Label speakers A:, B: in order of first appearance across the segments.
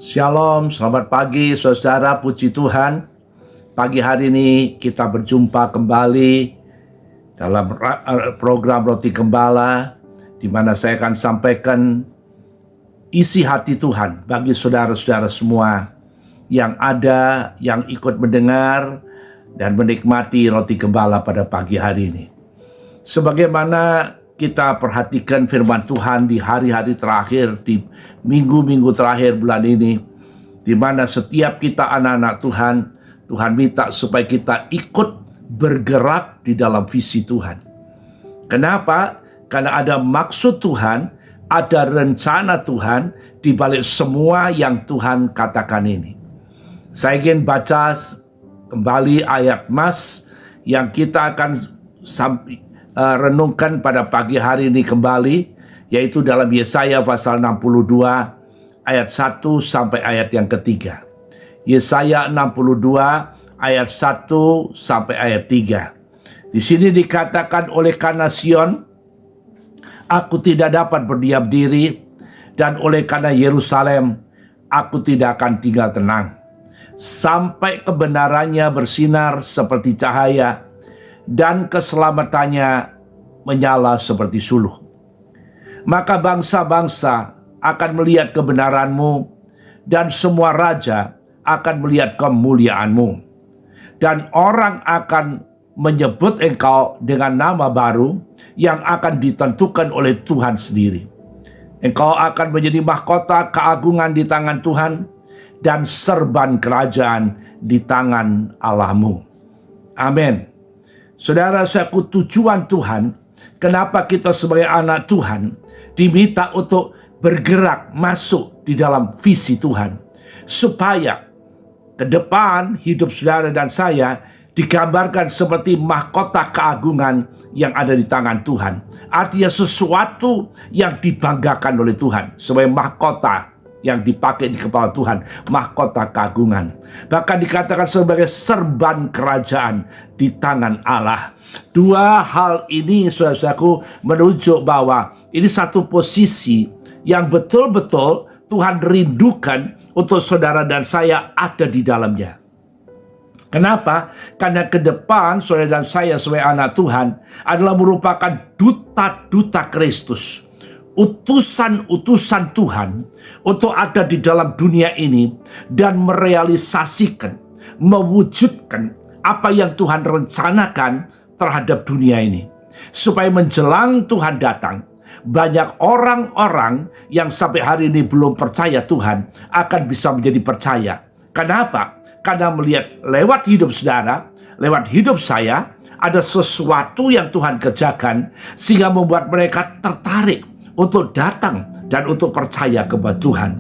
A: Shalom, selamat pagi saudara, puji Tuhan. Pagi hari ini kita berjumpa kembali dalam program Roti Gembala, di mana saya akan sampaikan isi hati Tuhan bagi saudara-saudara semua yang ada, yang ikut mendengar dan menikmati Roti Gembala pada pagi hari ini. Sebagaimana kita perhatikan firman Tuhan di hari-hari terakhir, di minggu-minggu terakhir bulan ini, di mana setiap kita anak-anak Tuhan, Tuhan minta supaya kita ikut bergerak di dalam visi Tuhan. Kenapa? Karena ada maksud Tuhan, ada rencana Tuhan di balik semua yang Tuhan katakan ini. Saya ingin baca kembali ayat mas yang kita akan renungkan pada pagi hari ini kembali, yaitu dalam Yesaya pasal 62 ayat 1 sampai ayat yang ketiga. Yesaya 62 ayat 1 sampai ayat 3. Di sini dikatakan, oleh karena Sion aku tidak dapat berdiam diri, dan oleh karena Yerusalem aku tidak akan tinggal tenang, sampai kebenarannya bersinar seperti cahaya, dan keselamatannya menyala seperti suluh. Maka bangsa-bangsa akan melihat kebenaranmu, dan semua raja akan melihat kemuliaanmu. Dan orang akan menyebut engkau dengan nama baru yang akan ditentukan oleh Tuhan sendiri. Engkau akan menjadi mahkota keagungan di tangan Tuhan, dan serban kerajaan di tangan Allahmu. Amin. Saudara-saudaraku, tujuan Tuhan, kenapa kita sebagai anak Tuhan diminta untuk bergerak masuk di dalam visi Tuhan, supaya ke depan hidup saudara dan saya digambarkan seperti mahkota keagungan yang ada di tangan Tuhan. Artinya sesuatu yang dibanggakan oleh Tuhan, sebagai mahkota yang dipakai di kepala Tuhan, mahkota keagungan. Bahkan dikatakan sebagai serban kerajaan di tangan Allah. Dua hal ini, saudaraku, menunjuk bahwa ini satu posisi yang betul-betul Tuhan rindukan untuk saudara dan saya ada di dalamnya. Kenapa? Karena ke depan saudara dan saya sebagai anak Tuhan adalah merupakan duta-duta Kristus, utusan-utusan Tuhan untuk ada di dalam dunia ini dan merealisasikan, mewujudkan apa yang Tuhan rencanakan terhadap dunia ini. Supaya menjelang Tuhan datang, banyak orang-orang yang sampai hari ini belum percaya Tuhan akan bisa menjadi percaya. Kenapa? Karena melihat lewat hidup saudara, lewat hidup saya, ada sesuatu yang Tuhan kerjakan sehingga membuat mereka tertarik untuk datang dan untuk percaya kepada Tuhan.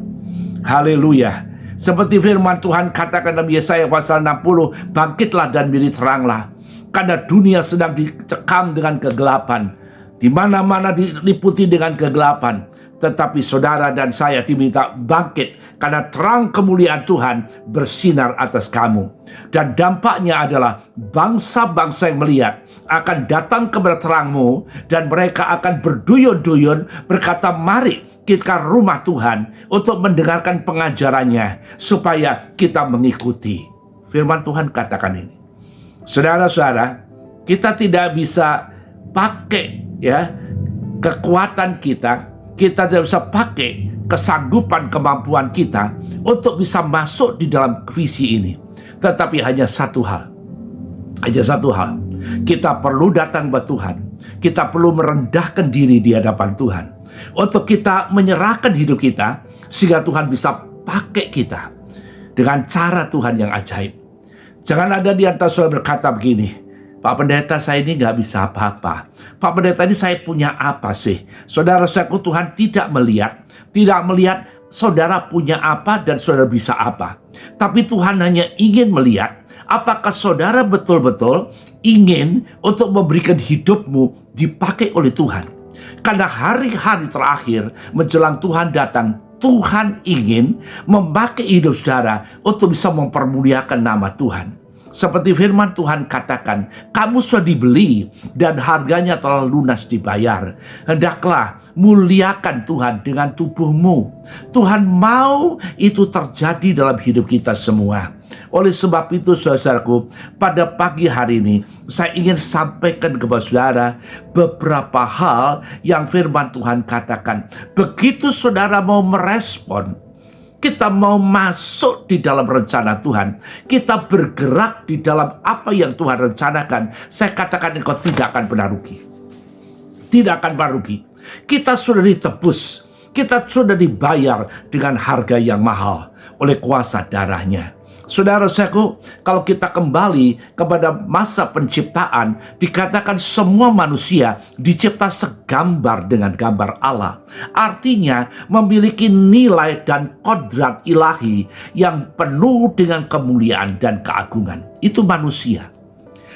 A: Haleluya. Seperti firman Tuhan katakan dalam Yesaya pasal 60, bangkitlah dan menjadi teranglah, karena dunia sedang dicekam dengan kegelapan, di mana-mana diliputi dengan kegelapan. Tetapi saudara dan saya diminta bangkit, karena terang kemuliaan Tuhan bersinar atas kamu. Dan dampaknya adalah bangsa-bangsa yang melihat akan datang kepada terangmu, dan mereka akan berduyun-duyun berkata, mari kita rumah Tuhan untuk mendengarkan pengajarannya, supaya kita mengikuti. Firman Tuhan katakan ini. Saudara-saudara, kita tidak bisa pakai kekuatan kita tidak bisa pakai kesanggupan kemampuan kita untuk bisa masuk di dalam visi ini. Tetapi hanya satu hal, kita perlu datang kepada Tuhan, kita perlu merendahkan diri di hadapan Tuhan, untuk kita menyerahkan hidup kita, sehingga Tuhan bisa pakai kita dengan cara Tuhan yang ajaib. Jangan ada di antara saudara berkata begini, Pak Pendeta, saya ini nggak bisa apa-apa. Pak Pendeta, ini saya punya apa sih? Saudara-saudaraku, Tuhan tidak melihat saudara punya apa dan saudara bisa apa. Tapi Tuhan hanya ingin melihat apakah saudara betul-betul ingin untuk memberikan hidupmu dipakai oleh Tuhan. Karena hari-hari terakhir menjelang Tuhan datang, Tuhan ingin memakai hidup saudara untuk bisa mempermuliakan nama Tuhan. Seperti firman Tuhan katakan, kamu sudah dibeli dan harganya telah lunas dibayar. Hendaklah muliakan Tuhan dengan tubuhmu. Tuhan mau itu terjadi dalam hidup kita semua. Oleh sebab itu saudaraku, pada pagi hari ini saya ingin sampaikan kepada saudara beberapa hal yang firman Tuhan katakan. Begitu saudara mau merespon, kita mau masuk di dalam rencana Tuhan, kita bergerak di dalam apa yang Tuhan rencanakan, saya katakan engkau tidak akan pernah rugi. Tidak akan pernah rugi. Kita sudah ditebus, kita sudah dibayar dengan harga yang mahal oleh kuasa darahnya. Saudara-saudaraku, kalau kita kembali kepada masa penciptaan, dikatakan semua manusia dicipta segambar dengan gambar Allah. Artinya memiliki nilai dan kodrat ilahi yang penuh dengan kemuliaan dan keagungan. Itu manusia.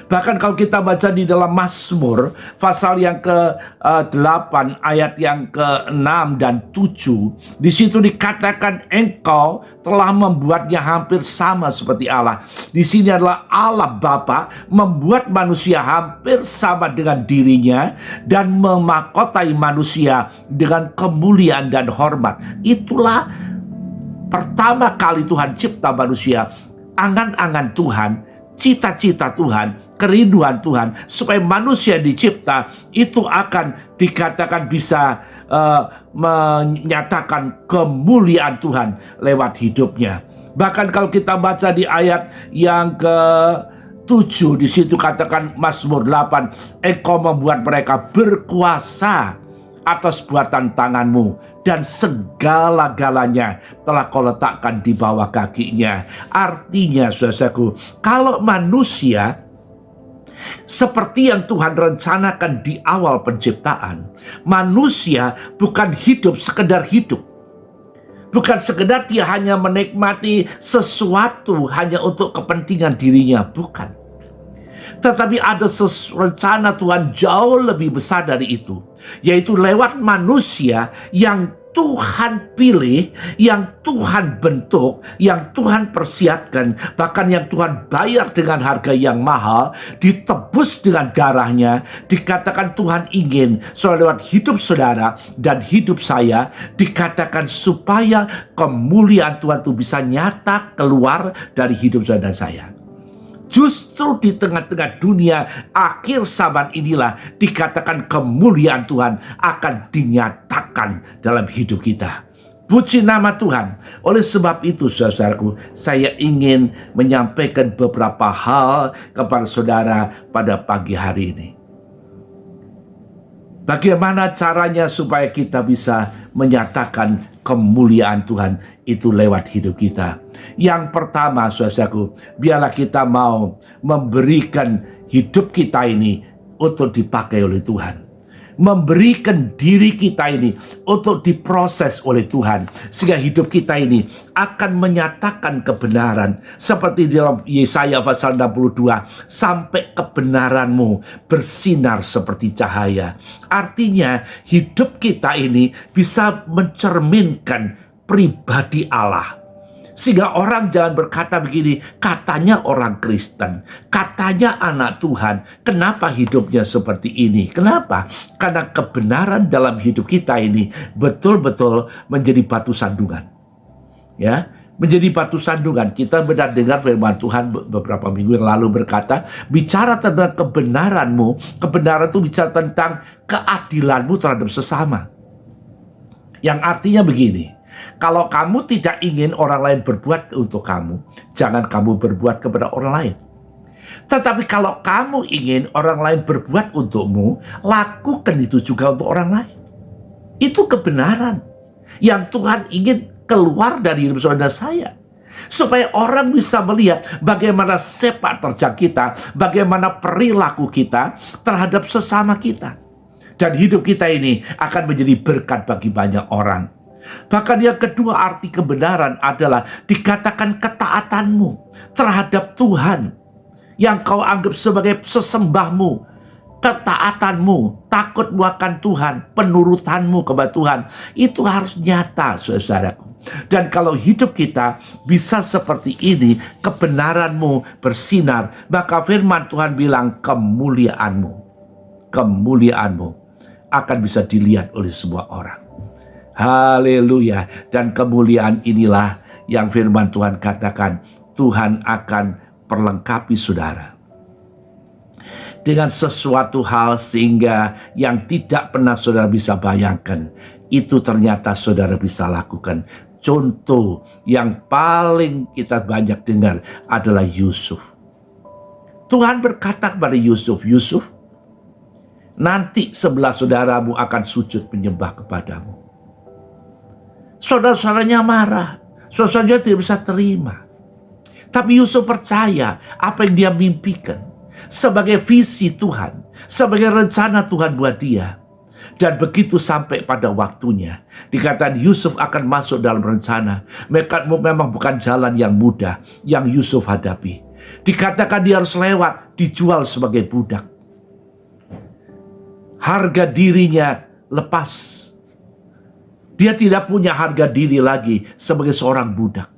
A: Bahkan kalau kita baca di dalam Mazmur pasal yang ke-8 ayat yang ke-6 dan 7, di situ dikatakan engkau telah membuatnya hampir sama seperti Allah. Di sini adalah Allah Bapa membuat manusia hampir sama dengan dirinya dan memakotai manusia dengan kemuliaan dan hormat. Itulah pertama kali Tuhan cipta manusia, angan-angan Tuhan, cita-cita Tuhan, kerinduan Tuhan, supaya manusia dicipta itu akan dikatakan bisa menyatakan kemuliaan Tuhan lewat hidupnya. Bahkan kalau kita baca di ayat yang ke-7, di situ katakan Mazmur 8, engkau membuat mereka berkuasa atas buatan tanganmu, dan segala-galanya telah kau letakkan di bawah kakinya. Artinya saudaraku, kalau manusia seperti yang Tuhan rencanakan di awal penciptaan, manusia bukan hidup sekedar hidup. Bukan sekedar dia hanya menikmati sesuatu hanya untuk kepentingan dirinya, bukan. Tetapi ada rencana Tuhan jauh lebih besar dari itu, yaitu lewat manusia yang Tuhan pilih, yang Tuhan bentuk, yang Tuhan persiapkan, bahkan yang Tuhan bayar dengan harga yang mahal, ditebus dengan darahnya. Dikatakan Tuhan ingin lewat hidup saudara dan hidup saya, dikatakan supaya kemuliaan Tuhan itu bisa nyata keluar dari hidup saudara dan saya. Justru di tengah-tengah dunia akhir zaman inilah dikatakan kemuliaan Tuhan akan dinyatakan dalam hidup kita. Puji nama Tuhan. Oleh sebab itu saudaraku, saya ingin menyampaikan beberapa hal kepada saudara pada pagi hari ini. Bagaimana caranya supaya kita bisa menyatakan kemuliaan Tuhan itu lewat hidup kita? Yang pertama saudaraku, biarlah kita mau memberikan hidup kita ini untuk dipakai oleh Tuhan. Memberikan diri kita ini untuk diproses oleh Tuhan, sehingga hidup kita ini akan menyatakan kebenaran. Seperti di dalam Yesaya pasal 62, sampai kebenaranmu bersinar seperti cahaya. Artinya hidup kita ini bisa mencerminkan pribadi Allah. Sehingga orang jangan berkata begini, katanya orang Kristen, katanya anak Tuhan, kenapa hidupnya seperti ini? Kenapa? Karena kebenaran dalam hidup kita ini betul-betul menjadi batu sandungan. Ya, menjadi batu sandungan. Kita benar dengar firman Tuhan beberapa minggu yang lalu berkata, bicara tentang kebenaranmu, kebenaran itu bicara tentang keadilanmu terhadap sesama. Yang artinya begini, kalau kamu tidak ingin orang lain berbuat untuk kamu, jangan kamu berbuat kepada orang lain. Tetapi kalau kamu ingin orang lain berbuat untukmu, lakukan itu juga untuk orang lain. Itu kebenaran yang Tuhan ingin keluar dari hidup saudara saya. Supaya orang bisa melihat bagaimana sepak terjang kita, bagaimana perilaku kita terhadap sesama kita. Dan hidup kita ini akan menjadi berkat bagi banyak orang. Bahkan yang kedua, arti kebenaran adalah dikatakan ketaatanmu terhadap Tuhan yang kau anggap sebagai sesembahmu. Ketaatanmu, takutmu akan Tuhan, penurutanmu kepada Tuhan, itu harus nyata saudaraku. Dan kalau hidup kita bisa seperti ini, kebenaranmu bersinar, maka firman Tuhan bilang kemuliaanmu akan bisa dilihat oleh semua orang. Haleluya. Dan kemuliaan inilah yang firman Tuhan katakan, Tuhan akan perlengkapi saudara dengan sesuatu hal sehingga yang tidak pernah saudara bisa bayangkan, itu ternyata saudara bisa lakukan. Contoh yang paling kita banyak dengar adalah Yusuf. Tuhan berkata kepada Yusuf, Yusuf, nanti sebelah saudaramu akan sujud menyembah kepadamu. Saudara-saudaranya marah, saudara-saudaranya tidak bisa terima. Tapi Yusuf percaya apa yang dia mimpikan sebagai visi Tuhan, sebagai rencana Tuhan buat dia. Dan begitu sampai pada waktunya, dikatakan Yusuf akan masuk dalam rencana. Memang bukan jalan yang mudah yang Yusuf hadapi. Dikatakan dia harus lewat, dijual sebagai budak. Harga dirinya lepas. Dia tidak punya harga diri lagi sebagai seorang budak.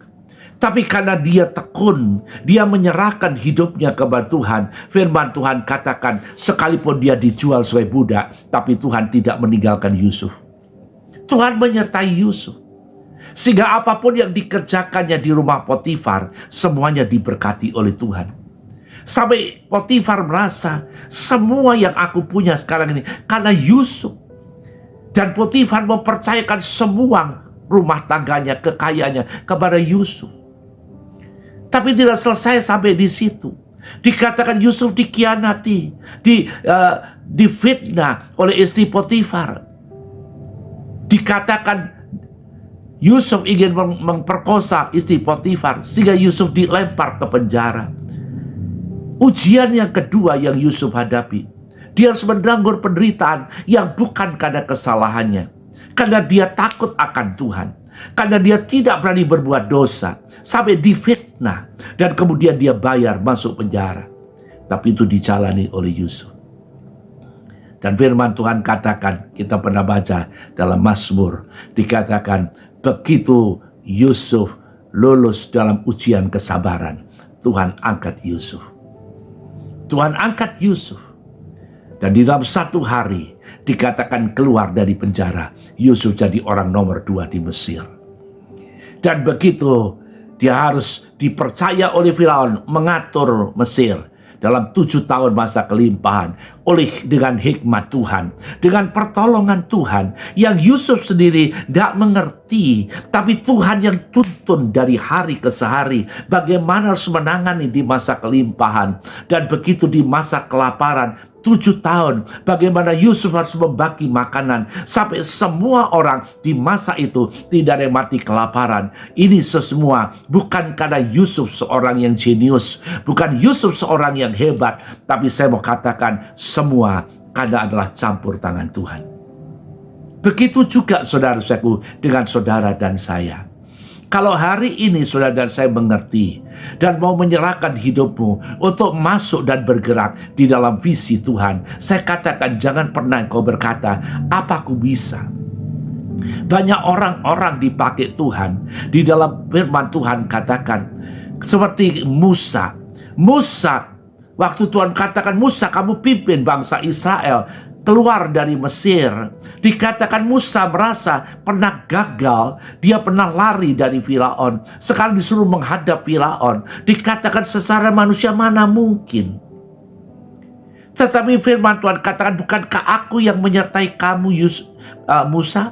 A: Tapi karena dia tekun, dia menyerahkan hidupnya kepada Tuhan. Firman Tuhan katakan, sekalipun dia dijual sebagai budak, tapi Tuhan tidak meninggalkan Yusuf. Tuhan menyertai Yusuf. Sehingga apapun yang dikerjakannya di rumah Potifar, semuanya diberkati oleh Tuhan. Sampai Potifar merasa, semua yang aku punya sekarang ini, karena Yusuf. Dan Potifar mempercayakan semua rumah tangganya, kekayaannya kepada Yusuf. Tapi tidak selesai sampai di situ. Dikatakan Yusuf dikhianati, difitnah oleh istri Potifar. Dikatakan Yusuf ingin memperkosa istri Potifar, sehingga Yusuf dilempar ke penjara. Ujian yang kedua yang Yusuf hadapi, dia harus menanggung penderitaan yang bukan karena kesalahannya, karena dia takut akan Tuhan, karena dia tidak berani berbuat dosa, sampai difitnah, dan kemudian dia bayar masuk penjara. Tapi itu dijalani oleh Yusuf. Dan firman Tuhan katakan, kita pernah baca dalam Mazmur, dikatakan begitu Yusuf lulus dalam ujian kesabaran, Tuhan angkat Yusuf. Tuhan angkat Yusuf. Dan di dalam satu hari dikatakan keluar dari penjara, Yusuf jadi orang nomor 2 di Mesir. Dan begitu dia harus dipercaya oleh Firaun mengatur Mesir dalam 7 tahun masa kelimpahan dengan hikmat Tuhan, dengan pertolongan Tuhan yang Yusuf sendiri tidak mengerti, tapi Tuhan yang tuntun dari hari ke hari bagaimana harus menangani di masa kelimpahan. Dan begitu di masa kelaparan 7 tahun, bagaimana Yusuf harus membagi makanan sampai semua orang di masa itu tidak ada yang mati kelaparan. Ini semua bukan karena Yusuf seorang yang jenius, bukan Yusuf seorang yang hebat, tapi saya mau katakan semua karena adalah campur tangan Tuhan. Begitu juga saudara-saudaraku dengan saudara dan saya. Kalau hari ini saudara dan saya mengerti dan mau menyerahkan hidupmu untuk masuk dan bergerak di dalam visi Tuhan, saya katakan jangan pernah kau berkata, apa aku bisa? Banyak orang-orang dipakai Tuhan. Di dalam firman Tuhan katakan, seperti Musa. Waktu Tuhan katakan, Musa kamu pimpin bangsa Israel keluar dari Mesir. Dikatakan Musa merasa pernah gagal, dia pernah lari dari Firaun. Sekarang disuruh menghadap Firaun. Dikatakan secara manusia mana mungkin. Tetapi firman Tuhan katakan, bukankah aku yang menyertai kamu Musa?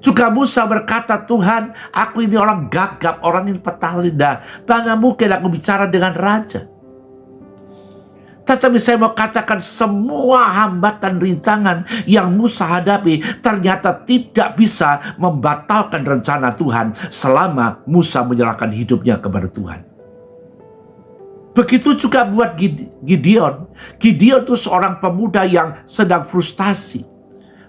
A: Juga Musa berkata, Tuhan, aku ini orang gagap, orang yang patah lidah. Mana mungkin aku bicara dengan raja? Tetapi saya mau katakan semua hambatan rintangan yang Musa hadapi ternyata tidak bisa membatalkan rencana Tuhan selama Musa menyerahkan hidupnya kepada Tuhan. Begitu juga buat Gideon. Gideon itu seorang pemuda yang sedang frustasi.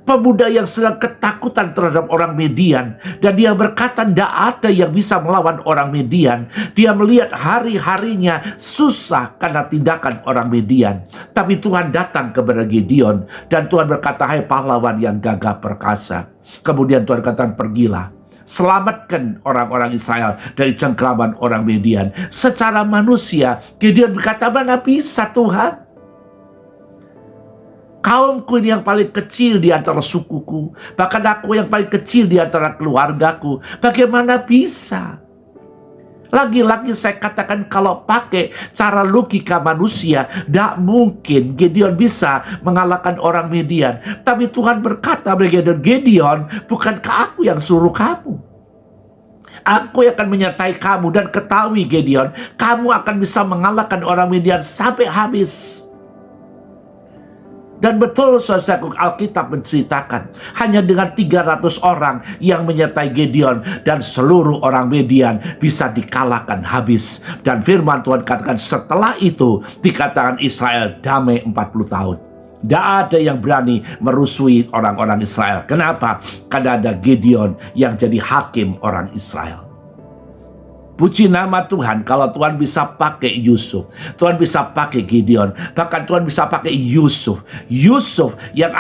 A: Pemuda yang sedang ketakutan terhadap orang Midian. Dan dia berkata tidak ada yang bisa melawan orang Midian. Dia melihat hari-harinya susah karena tindakan orang Midian. Tapi Tuhan datang kepada Gideon. Dan Tuhan berkata, hai pahlawan yang gagah perkasa. Kemudian Tuhan katakan, pergilah. selamatkan orang-orang Israel dari cengkraman orang Midian. Secara manusia, Gideon berkata, mana bisa Tuhan? Kaumku ini yang paling kecil di antara sukuku, bahkan aku yang paling kecil di antara keluargaku. Bagaimana bisa? Lagi-lagi saya katakan, kalau pakai cara logika manusia, tidak mungkin Gideon bisa mengalahkan orang Midian. Tapi Tuhan berkata bagi Gideon, bukankah aku yang suruh kamu? Aku yang akan menyertai kamu, dan ketahui Gideon, kamu akan bisa mengalahkan orang Midian sampai habis. Dan betul saudaraku, Alkitab menceritakan hanya dengan 300 orang yang menyertai Gideon, dan seluruh orang Midian bisa dikalahkan habis. Dan firman Tuhan katakan setelah itu dikatakan Israel damai 40 tahun. Tidak ada yang berani merusuhi orang-orang Israel. Kenapa? Karena ada Gideon yang jadi hakim orang Israel. Puji nama Tuhan, kalau Tuhan bisa pakai Yusuf, Tuhan bisa pakai Gideon, bahkan Tuhan bisa pakai Yusuf. Yusuf yang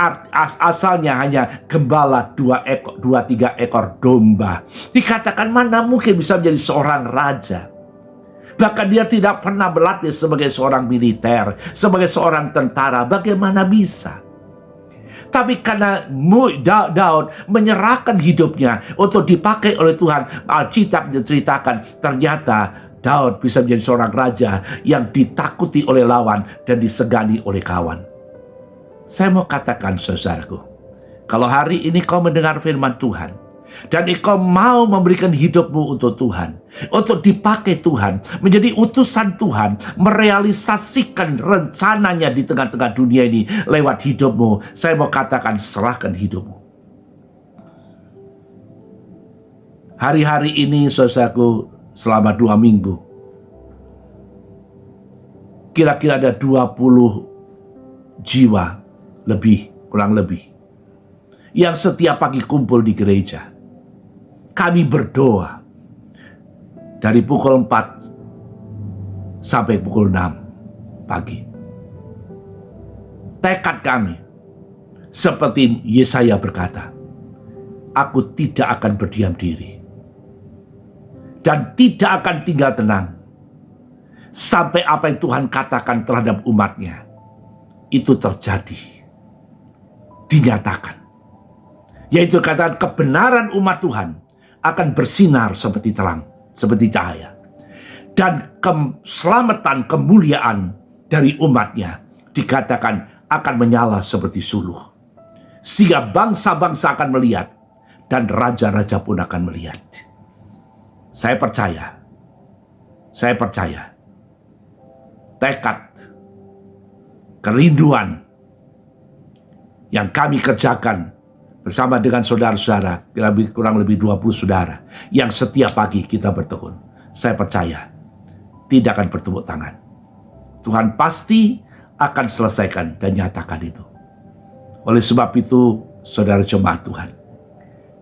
A: asalnya hanya gembala 2-3 ekor domba, dikatakan mana mungkin bisa menjadi seorang raja. Bahkan dia tidak pernah berlatih sebagai seorang militer, sebagai seorang tentara. Bagaimana bisa? Tapi karena Daud menyerahkan hidupnya untuk dipakai oleh Tuhan, Alkitab menceritakan ternyata Daud bisa menjadi seorang raja yang ditakuti oleh lawan dan disegani oleh kawan. Saya mau katakan saudaraku, kalau hari ini kau mendengar firman Tuhan, dan engkau mau memberikan hidupmu untuk Tuhan, untuk dipakai Tuhan, menjadi utusan Tuhan, merealisasikan rencananya di tengah-tengah dunia ini lewat hidupmu, saya mau katakan serahkan hidupmu. Hari-hari ini saudaraku, selama 2 minggu, kira-kira ada 20 jiwa lebih, kurang lebih, yang setiap pagi kumpul di gereja. Kami berdoa dari pukul 4 sampai pukul 6 pagi. Tekad kami seperti Yesaya berkata, aku tidak akan berdiam diri dan tidak akan tinggal tenang sampai apa yang Tuhan katakan terhadap umatnya itu terjadi, dinyatakan. Yaitu katakan kebenaran umat Tuhan akan bersinar seperti terang, seperti cahaya. Dan keselamatan, kemuliaan dari umatnya dikatakan akan menyala seperti suluh. Sehingga bangsa-bangsa akan melihat dan raja-raja pun akan melihat. Saya percaya tekad, kerinduan yang kami kerjakan bersama dengan saudara-saudara, kurang lebih 20 saudara, yang setiap pagi kita bertekun. Saya percaya tidak akan bertepuk tangan. Tuhan pasti akan selesaikan dan nyatakan itu. Oleh sebab itu, saudara jemaat Tuhan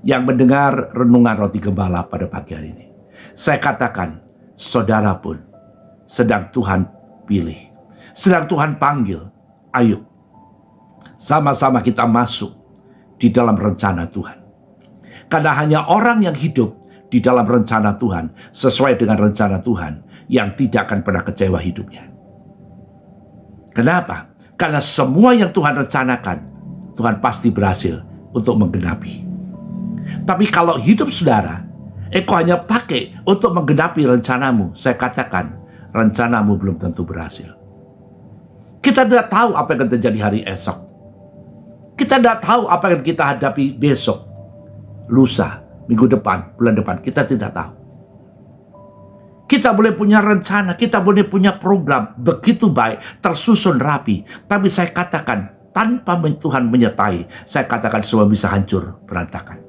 A: yang mendengar renungan Roti Gembala pada pagi hari ini, saya katakan, saudara pun sedang Tuhan pilih, sedang Tuhan panggil. Ayo, sama-sama kita masuk di dalam rencana Tuhan. Karena hanya orang yang hidup di dalam rencana Tuhan, sesuai dengan rencana Tuhan, yang tidak akan pernah kecewa hidupnya. Kenapa? Karena semua yang Tuhan rencanakan, Tuhan pasti berhasil untuk menggenapi. Tapi kalau hidup saudara, engkau hanya pakai untuk menggenapi rencanamu, saya katakan, rencanamu belum tentu berhasil. Kita tidak tahu apa yang akan terjadi hari esok. Kita tidak tahu apa yang kita hadapi besok, lusa, minggu depan, bulan depan. Kita tidak tahu. Kita boleh punya rencana, kita boleh punya program begitu baik, tersusun rapi. Tapi saya katakan, tanpa Tuhan menyertai, saya katakan semua bisa hancur, berantakan.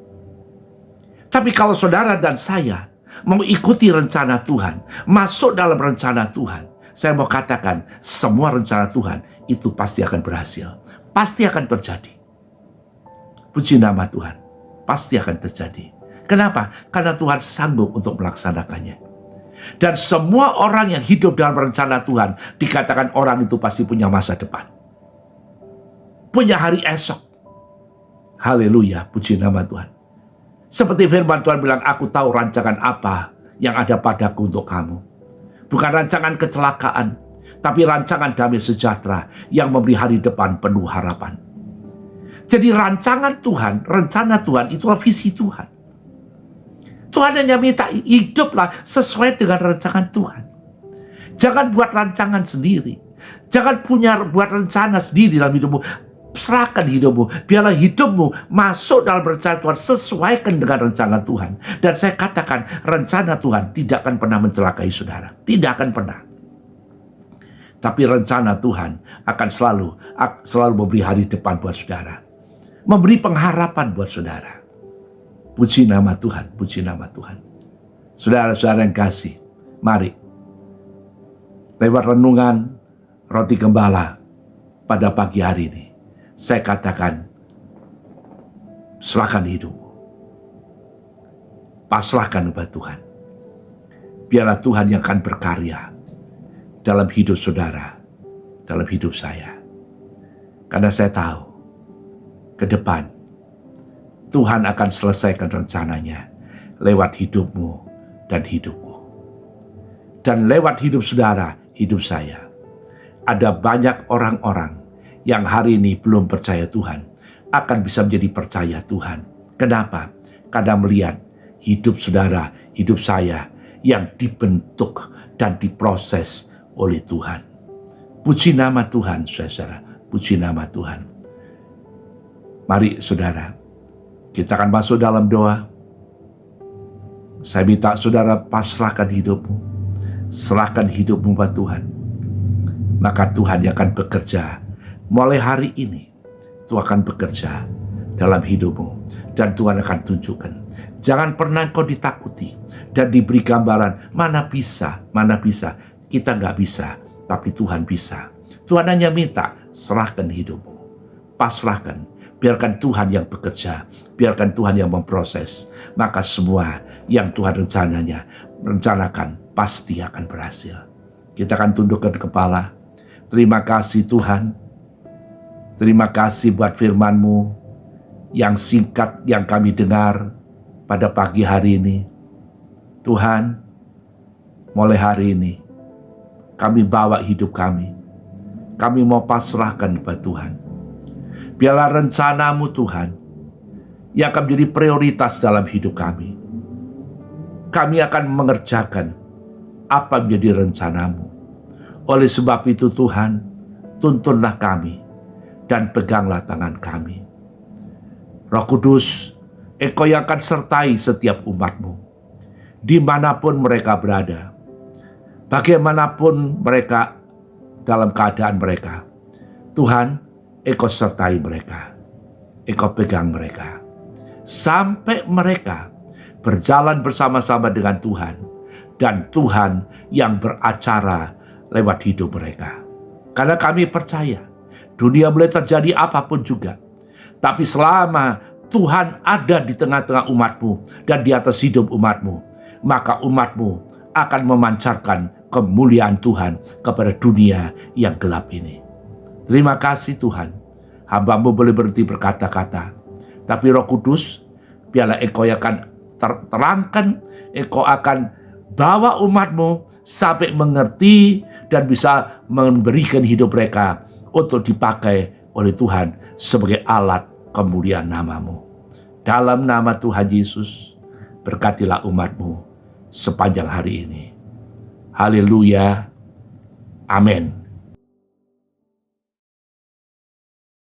A: Tapi kalau saudara dan saya mau ikuti rencana Tuhan, masuk dalam rencana Tuhan, saya mau katakan, semua rencana Tuhan itu pasti akan berhasil. Pasti akan terjadi. Puji nama Tuhan. Pasti akan terjadi. Kenapa? Karena Tuhan sanggup untuk melaksanakannya. Dan semua orang yang hidup dalam rencana Tuhan, dikatakan orang itu pasti punya masa depan. Punya hari esok. Haleluya, puji nama Tuhan. Seperti firman Tuhan bilang, aku tahu rancangan apa yang ada padaku untuk kamu. Bukan rancangan kecelakaan, tapi rancangan damai sejahtera yang memberi hari depan penuh harapan. Jadi rancangan Tuhan, rencana Tuhan, itulah visi Tuhan. Tuhan hanya minta hiduplah sesuai dengan rancangan Tuhan. Jangan buat rancangan sendiri. Jangan buat rencana sendiri dalam hidupmu. Serahkan hidupmu. Biarlah hidupmu masuk dalam rencana Tuhan. Sesuaikan dengan rencana Tuhan. Dan saya katakan, rencana Tuhan tidak akan pernah mencelakai saudara. Tidak akan pernah. Tapi rencana Tuhan akan selalu memberi hari depan buat saudara. Memberi pengharapan buat saudara. Puji nama Tuhan, puji nama Tuhan. Saudara-saudara yang kasih, mari lewat renungan Roti Gembala pada pagi hari ini, saya katakan, serahkan hidupmu. Pasrahkan kepada Tuhan. Biarlah Tuhan yang akan berkarya dalam hidup saudara, dalam hidup saya. Karena saya tahu, ke depan, Tuhan akan selesaikan rencananya lewat hidupmu dan hidupmu. Dan lewat hidup saudara, hidup saya. Ada banyak orang-orang yang hari ini belum percaya Tuhan, akan bisa menjadi percaya Tuhan. Kenapa? Karena melihat hidup saudara, hidup saya yang dibentuk dan diproses oleh Tuhan. Puji nama Tuhan, saudara. Puji nama Tuhan. Mari saudara, kita akan masuk dalam doa. Saya minta saudara pasrahkan hidupmu. Serahkan hidupmu pada Tuhan. Maka Tuhan yang akan bekerja. Mulai hari ini, Tuhan akan bekerja dalam hidupmu. Dan Tuhan akan tunjukkan. Jangan pernah kau ditakuti. Dan diberi gambaran, mana bisa. Kita nggak bisa, tapi Tuhan bisa. Tuhan hanya minta, serahkan hidupmu. Pasrahkan. Biarkan Tuhan yang bekerja, biarkan Tuhan yang memproses. Maka semua yang Tuhan rencanakan pasti akan berhasil. Kita akan tundukkan kepala. Terima kasih Tuhan. Terima kasih buat firman-Mu yang singkat yang kami dengar pada pagi hari ini. Tuhan, mulai hari ini kami bawa hidup kami. Kami mau pasrahkan kepada Tuhan. Biarlah rencana-Mu Tuhan yang akan menjadi prioritas dalam hidup kami. Kami akan mengerjakan apa menjadi rencana-Mu. Oleh sebab itu Tuhan, tuntunlah kami dan peganglah tangan kami. Roh Kudus, Engkau yang akan sertai setiap umat-Mu. Dimanapun mereka berada, bagaimanapun mereka dalam keadaan mereka, Tuhan, Engkau sertai mereka. Engkau pegang mereka. Sampai mereka berjalan bersama-sama dengan Tuhan. Dan Tuhan yang beracara lewat hidup mereka. Karena kami percaya, dunia boleh terjadi apapun juga. Tapi selama Tuhan ada di tengah-tengah umat-Mu dan di atas hidup umat-Mu, maka umat-Mu akan memancarkan kemuliaan Tuhan kepada dunia yang gelap ini. Terima kasih Tuhan, hamba-Mu boleh berhenti berkata-kata. Tapi Roh Kudus, biarlah Engkau yang akan terangkan, Engkau akan bawa umat-Mu sampai mengerti dan bisa memberikan hidup mereka untuk dipakai oleh Tuhan sebagai alat kemuliaan nama-Mu. Dalam nama Tuhan Yesus, berkatilah umat-Mu sepanjang hari ini. Haleluya. Amin.